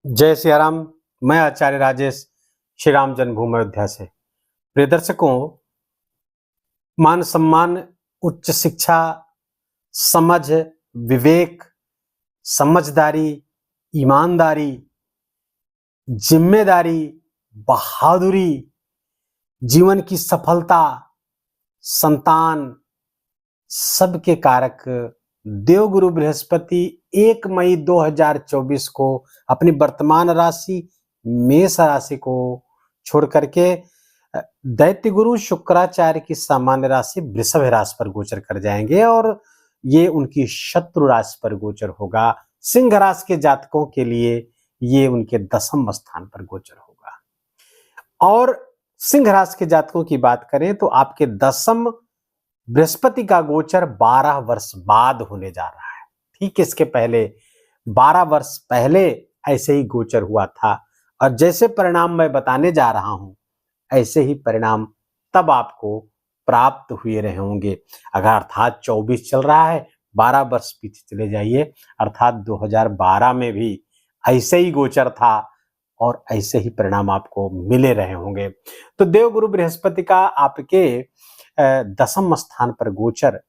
जय सिया राम। मैं आचार्य राजेश श्री राम जन्मभूमि अयोध्या से। प्रिय दर्शकों, मान सम्मान, उच्च शिक्षा, समझ, विवेक, समझदारी, ईमानदारी, जिम्मेदारी, बहादुरी, जीवन की सफलता, संतान, सबके कारक देवगुरु बृहस्पति 1 मई 2024 को अपनी वर्तमान राशि मेष राशि को छोड़ करके दैत्य गुरु शुक्राचार्य की सामान्य राशि वृषभ राशि पर गोचर कर जाएंगे और ये उनकी शत्रु राशि पर गोचर होगा। सिंह राशि के जातकों के लिए ये उनके 10वें स्थान पर गोचर होगा। और सिंह राशि के जातकों की बात करें तो आपके 10वें बृहस्पति का गोचर 12 वर्ष बाद होने जा रहा है। ठीक इसके पहले 12 वर्ष पहले ऐसे ही गोचर हुआ था और जैसे परिणाम मैं बताने जा रहा हूं ऐसे ही परिणाम तब आपको प्राप्त हुए रहे होंगे। अगर अर्थात 24 चल रहा है, 12 वर्ष पीछे चले जाइए, अर्थात 2012 में भी ऐसे ही गोचर था और ऐसे ही परिणाम आपको मिले रहे होंगे। तो देवगुरु बृहस्पति का आपके 10वें स्थान पर गोचर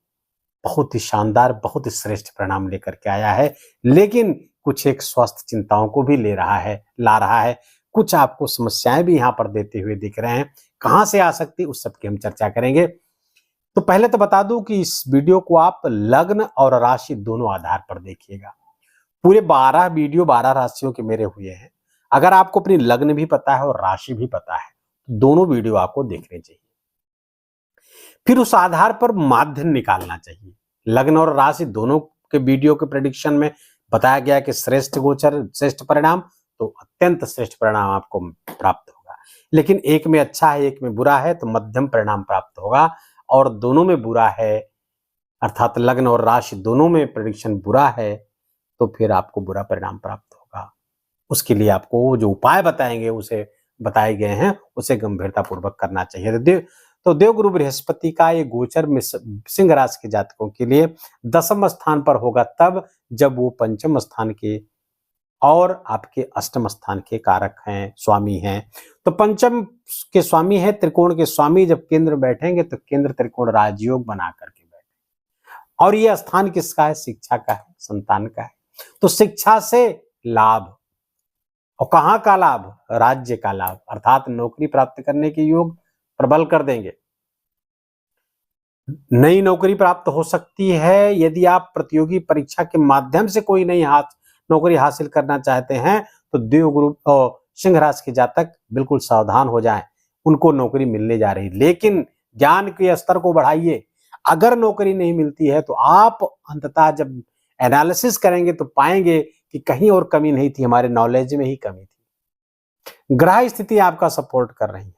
बहुत ही शानदार, बहुत ही श्रेष्ठ परिणाम लेकर के आया है, लेकिन कुछ एक स्वास्थ्य चिंताओं को भी ला रहा है। कुछ आपको समस्याएं भी यहाँ पर देते हुए दिख रहे हैं। कहां से आ सकती, उस सब की हम चर्चा करेंगे। तो पहले तो बता दूं कि इस वीडियो को आप लग्न और राशि दोनों आधार पर देखिएगा। पूरे 12 वीडियो 12 राशियों के मेरे हुए हैं। अगर आपको अपनी लग्न भी पता है और राशि भी पता है, दोनों वीडियो आपको देखने चाहिए। फिर उस आधार पर माध्यम निकालना चाहिए। लग्न और राशि दोनों के वीडियो के प्रेडिक्शन में बताया गया कि श्रेष्ठ गोचर, श्रेष्ठ परिणाम, तो अत्यंत श्रेष्ठ परिणाम आपको प्राप्त होगा। लेकिन एक में अच्छा है, एक में बुरा है, तो मध्यम परिणाम प्राप्त होगा। और दोनों में बुरा है, अर्थात लग्न और राशि दोनों में प्रेडिक्शन बुरा है, तो फिर आपको बुरा परिणाम प्राप्त होगा। उसके लिए आपको जो उपाय बताएंगे, उसे बताए गए हैं, उसे गंभीरता पूर्वक करना चाहिए। तो देवगुरु बृहस्पति का ये गोचर में सिंह राशि के जातकों के लिए 10वें स्थान पर होगा तब जब वो 5वें स्थान के और आपके 8वें स्थान के कारक हैं, स्वामी हैं। तो 5म के स्वामी है, त्रिकोण के स्वामी जब केंद्र बैठेंगे तो केंद्र त्रिकोण राजयोग बना करके बैठे। और ये स्थान किसका है? शिक्षा का है, संतान का है। तो शिक्षा से लाभ, और कहां का लाभ? राज्य का लाभ, अर्थात नौकरी प्राप्त करने के योग प्रबल कर देंगे। नई नौकरी प्राप्त हो सकती है। यदि आप प्रतियोगी परीक्षा के माध्यम से कोई नई नौकरी हासिल करना चाहते हैं तो देवगुरु और सिंह राशि के जातक बिल्कुल सावधान हो जाएं, उनको नौकरी मिलने जा रही। लेकिन ज्ञान के स्तर को बढ़ाइए। अगर नौकरी नहीं मिलती है तो आप अंततः जब एनालिसिस करेंगे तो पाएंगे कि कहीं और कमी नहीं थी, हमारे नॉलेज में ही कमी थी। ग्रह स्थिति आपका सपोर्ट कर रही है,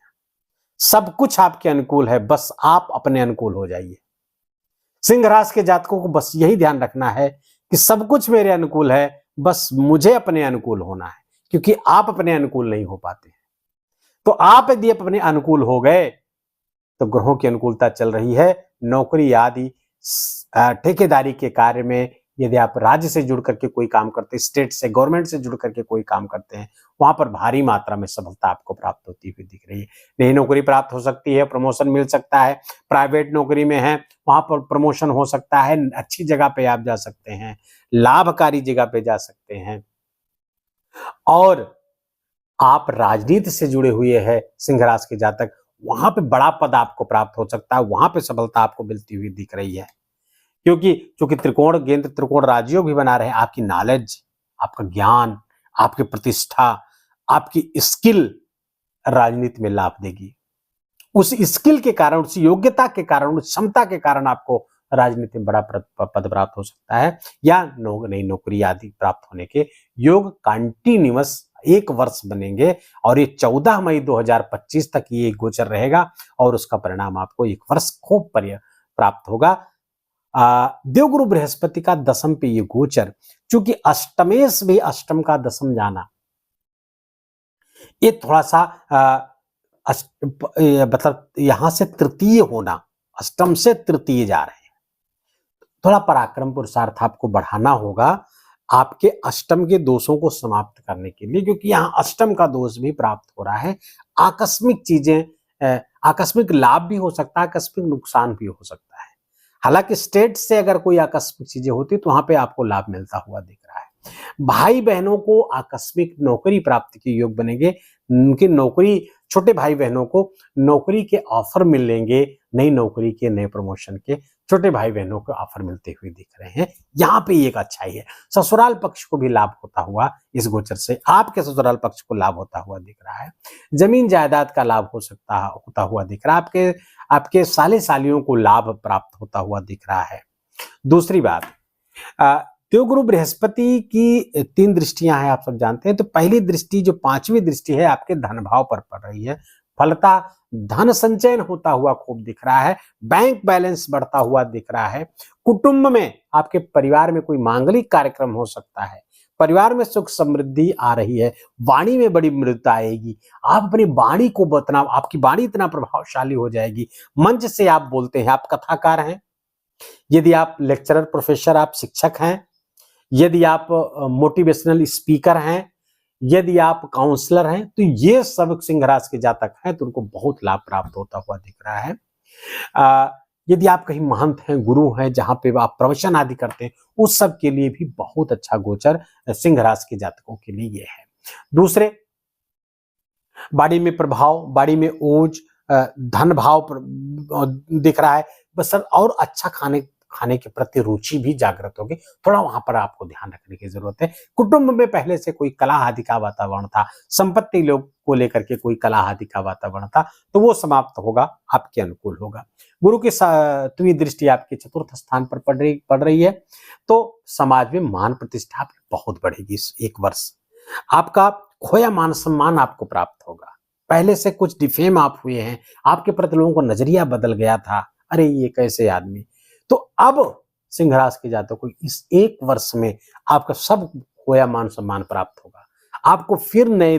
सब कुछ आपके अनुकूल है, बस आप अपने अनुकूल हो जाइए। सिंह राशि के जातकों को बस यही ध्यान रखना है कि सब कुछ मेरे अनुकूल है, बस मुझे अपने अनुकूल होना है, क्योंकि आप अपने अनुकूल नहीं हो पाते हैं। तो आप यदि अपने अनुकूल हो गए तो ग्रहों की अनुकूलता चल रही है। नौकरी आदि ठेकेदारी के कार्य में यदि आप राज्य से जुड़ करके कोई काम करते हैं, स्टेट से, गवर्नमेंट से जुड़ करके कोई काम करते हैं, वहां पर भारी मात्रा में सफलता आपको प्राप्त होती हुई दिख रही है। नई नौकरी प्राप्त हो सकती है, प्रमोशन मिल सकता है। प्राइवेट नौकरी में है, वहां पर प्रमोशन हो सकता है, अच्छी जगह पे आप जा सकते हैं, लाभकारी जगह पे जा सकते हैं। और आप राजनीति से जुड़े हुए हैं सिंह राशि के जातक, वहां पे बड़ा पद आपको प्राप्त हो सकता है, वहां पे सफलता आपको मिलती हुई दिख रही है। क्योंकि चूंकि त्रिकोण केंद्र त्रिकोण राजयोग भी बना रहे, आपकी नॉलेज, आपका ज्ञान, आपकी प्रतिष्ठा, आपकी स्किल राजनीति में लाभ देगी। उस स्किल के कारण, उस योग्यता के कारण, उस क्षमता के कारण आपको राजनीति में बड़ा पद प्राप्त हो सकता है, या नई नौकरी आदि प्राप्त होने के योग कंटिन्यूअस 1 वर्ष बनेंगे। और ये 14 मई 2025 तक ये गोचर रहेगा और उसका परिणाम आपको 1 वर्ष खूब प्राप्त होगा। देवगुरु बृहस्पति का 10वें पे ये गोचर, चूंकि अष्टमेश भी अष्टम का 10वें जाना, ये थोड़ा सा मतलब यहां से तृतीय होना, अष्टम से तृतीय जा रहे हैं, थोड़ा पराक्रम पुरुषार्थ आपको बढ़ाना होगा। आपके अष्टम के दोषों को समाप्त करने के लिए, क्योंकि यहाँ अष्टम का दोष भी प्राप्त हो रहा है। आकस्मिक चीजें, आकस्मिक लाभ भी हो सकता है, आकस्मिक नुकसान भी हो सकता है। हालांकि स्टेट से अगर कोई आकस्मिक चीजें होती तो वहां पे आपको लाभ मिलता हुआ दिख रहा है। भाई बहनों को आकस्मिक नौकरी प्राप्ति के योग बनेंगे। उनकी नौकरी, छोटे भाई बहनों को नौकरी के ऑफर मिलेंगे, नई नौकरी के, नए प्रमोशन के छोटे भाई बहनों को ऑफर मिलते हुए दिख रहे हैं। यहाँ पे एक अच्छाई है। ससुराल पक्ष को भी लाभ होता हुआ इस गोचर से, आपके ससुराल पक्ष को लाभ होता हुआ दिख रहा है। जमीन जायदाद का लाभ हो सकता होता हुआ दिख रहा है। आपके साले सालियों को लाभ प्राप्त होता हुआ दिख रहा है। दूसरी बात, देवगुरु बृहस्पति की 3 दृष्टियां हैं, आप सब जानते हैं। तो पहली दृष्टि, जो 5वीं दृष्टि है, आपके धन भाव पर पड़ रही है। फलता धन संचयन होता हुआ खूब दिख रहा है। बैंक बैलेंस बढ़ता हुआ दिख रहा है। कुटुंब में, आपके परिवार में कोई मांगलिक कार्यक्रम हो सकता है। परिवार में सुख समृद्धि आ रही है। वाणी में बड़ी मृदुता आएगी। आप अपनी वाणी को बतना, आपकी वाणी इतना प्रभावशाली हो जाएगी। मंच से आप बोलते हैं, आप कथाकार हैं, यदि आप लेक्चरर, प्रोफेसर, आप शिक्षक हैं, यदि आप मोटिवेशनल स्पीकर हैं, यदि आप काउंसलर हैं, तो ये सब सिंह राशि के जातक हैं तो उनको बहुत लाभ प्राप्त होता हुआ दिख रहा है। यदि आप कहीं महंत हैं, गुरु हैं, जहां पे आप प्रवचन आदि करते हैं, उस सब के लिए भी बहुत अच्छा गोचर सिंह राशि के जातकों के लिए ये है। दूसरे, बाड़ी में प्रभाव, बाड़ी में ओज, धन भाव दिख रहा है। बस और अच्छा खाने के प्रति रुचि भी जागृत होगी। थोड़ा वहां पर आपको ध्यान रखने की जरूरत है। कुटुंब में पहले से कोई कलह आदि का वातावरण था, संपत्ति लोग को लेकर के कोई कलह आदि का वातावरण था, तो वो समाप्त होगा, आपके अनुकूल होगा। गुरु की 7वीं दृष्टि आपके 4th स्थान पर पड़ रही है। तो समाज में मान प्रतिष्ठा बहुत बढ़ेगी इस 1 वर्ष। आपका खोया मान सम्मान आपको प्राप्त होगा। पहले से कुछ डिफेम आप हुए हैं, आपके प्रति लोगों को नजरिया बदल गया था, अरे ये कैसे आदमी, तो अब सिंह राशि के जातकों को इस 1 वर्ष में आपका सब खोया मान सम्मान प्राप्त होगा। आपको फिर नए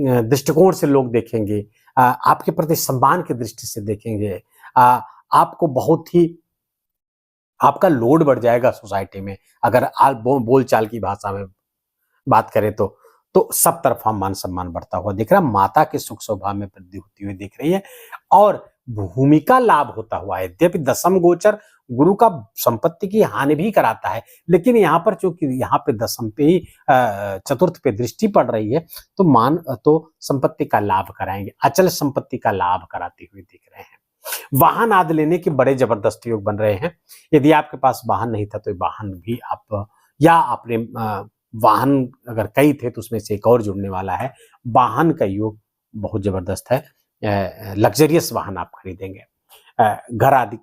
दृष्टिकोण से लोग देखेंगे, आपके प्रति सम्मान की दृष्टि से देखेंगे। आपको बहुत ही, आपका लोड बढ़ जाएगा सोसाइटी में। अगर बोलचाल की भाषा में बात करें तो सब तरफा मान सम्मान बढ़ता हुआ दिख रहा है। माता के सुख स्वभाव में वृद्धि होती हुई दिख रही है और भूमिका लाभ होता हुआ है। यद्यपि 10म गोचर गुरु का संपत्ति की हानि भी कराता है, लेकिन यहाँ पर चूंकि यहाँ पे 10म पे ही 4th पे दृष्टि पड़ रही है, तो संपत्ति का लाभ कराएंगे, अचल संपत्ति का लाभ कराते हुए दिख रहे हैं। वाहन आदि लेने के बड़े जबरदस्त योग बन रहे हैं। यदि आपके पास वाहन नहीं था तो वाहन भी आप, या आपने वाहन अगर कई थे तो उसमें से एक और जुड़ने वाला है। वाहन का योग बहुत जबरदस्त है। लग्जरियस वाहन आप खरीदेंगे। घर आदि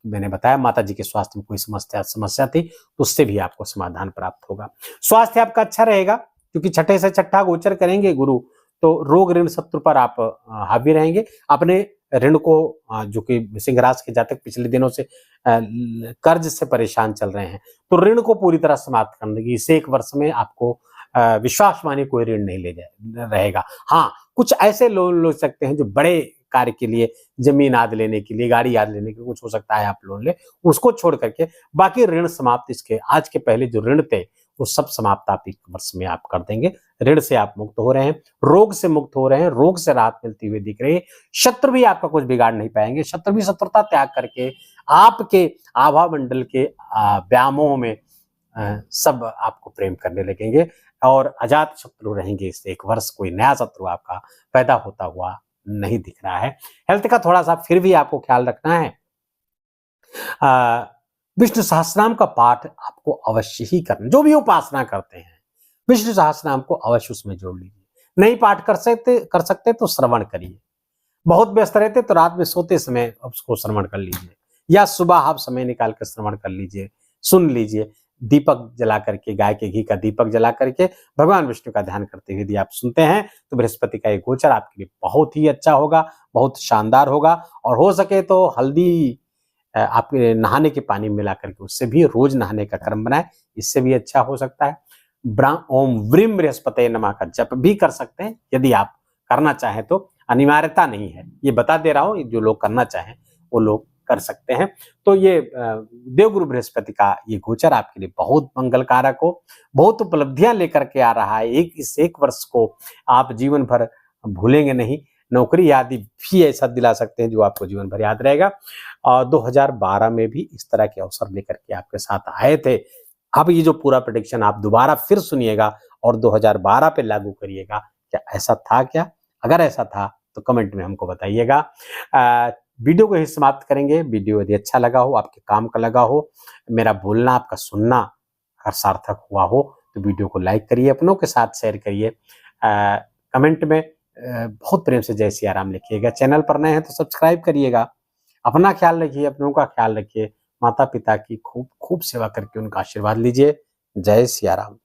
मैंने बताया, माता जी के स्वास्थ्य में कोई समस्या थी तो उससे भी आपको समाधान प्राप्त होगा। स्वास्थ्य आपका अच्छा रहेगा क्योंकि 6ठे से 6ठा गोचर करेंगे गुरु, तो रोग ऋण शत्रु पर आप हावी रहेंगे। अपने ऋण को, जो कि सिंह राशि के जातक पिछले दिनों से कर्ज से परेशान चल रहे हैं, तो ऋण को पूरी तरह समाप्त करने की इस 1 वर्ष में आपको विश्वास माने कोई ऋण नहीं रहेगा। हाँ, कुछ ऐसे लोन ले सकते हैं जो बड़े कार्य के लिए, जमीन आदि लेने के लिए, गाड़ी आदि लेने के लिए, कुछ हो सकता है आप लोन ले, उसको छोड़ करके बाकी ऋण समाप्त, इसके आज के पहले जो ऋण थे वो सब समाप्त आप 1 वर्ष में आप कर देंगे। ऋण से आप मुक्त हो रहे हैं, रोग से मुक्त हो रहे हैं, रोग से राहत मिलती हुई दिख रही है। शत्रु भी आपका कुछ बिगाड़ नहीं पाएंगे। शत्रु भी शत्रुता त्याग करके आपके आभा मंडल के व्यामों में सब आपको प्रेम करने लगेंगे और अजात शत्रु रहेंगे। इस 1 वर्ष कोई नया शत्रु आपका पैदा होता हुआ नहीं दिख रहा है। हेल्थ का थोड़ा सा फिर भी आपको ख्याल रखना है। विष्णु सहस्रनाम का पाठ आपको अवश्य ही करना। जो भी उपासना करते हैं, विष्णु सहस्रनाम को अवश्य उसमें जोड़ लीजिए। नहीं पाठ कर सकते तो श्रवण करिए। बहुत व्यस्त रहते तो रात में सोते समय उसको श्रवण कर लीजिए, या सुबह आप समय निकाल कर श्रवण कर लीजिए, सुन लीजिए। दीपक जला करके, गाय के घी का दीपक जला करके भगवान विष्णु का ध्यान करते हुए यदि आप सुनते हैं तो बृहस्पति का एक गोचर आपके लिए बहुत ही अच्छा होगा, बहुत शानदार होगा। और हो सके तो हल्दी आपके नहाने के पानी में मिला करके उससे भी रोज नहाने का क्रम बनाए, इससे भी अच्छा हो सकता है। ओम व्रीम बृहस्पते नमः का जप भी कर सकते हैं यदि आप करना चाहें तो, अनिवार्यता नहीं है, ये बता दे रहा हूं। जो लोग करना चाहें वो लोग कर सकते हैं। तो ये देवगुरु बृहस्पति का ये गोचर आपके लिए बहुत मंगलकारक हो, बहुत उपलब्धियां लेकर के आ रहा है। इस एक वर्ष को आप जीवन भर भूलेंगे नहीं। नौकरी आदि भी ऐसा दिला सकते हैं जो आपको जीवन भर याद रहेगा। 2012 में भी इस तरह के अवसर लेकर के आपके साथ आए थे। अब ये जो पूरा प्रेडिक्शन आप दोबारा फिर सुनिएगा और 2012 पे लागू करिएगा। क्या ऐसा था क्या? अगर ऐसा था तो कमेंट में हमको बताइएगा। वीडियो को ही समाप्त करेंगे। वीडियो यदि अच्छा लगा हो, आपके काम का लगा हो, मेरा बोलना, आपका सुनना अगर सार्थक हुआ हो तो वीडियो को लाइक करिए, अपनों के साथ शेयर करिए। कमेंट में बहुत प्रेम से जय सिया राम लिखिएगा। चैनल पर नए हैं तो सब्सक्राइब करिएगा। अपना ख्याल रखिए, अपनों का ख्याल रखिए। माता पिता की खूब खूब सेवा करके उनका आशीर्वाद लीजिए। जय सिया राम।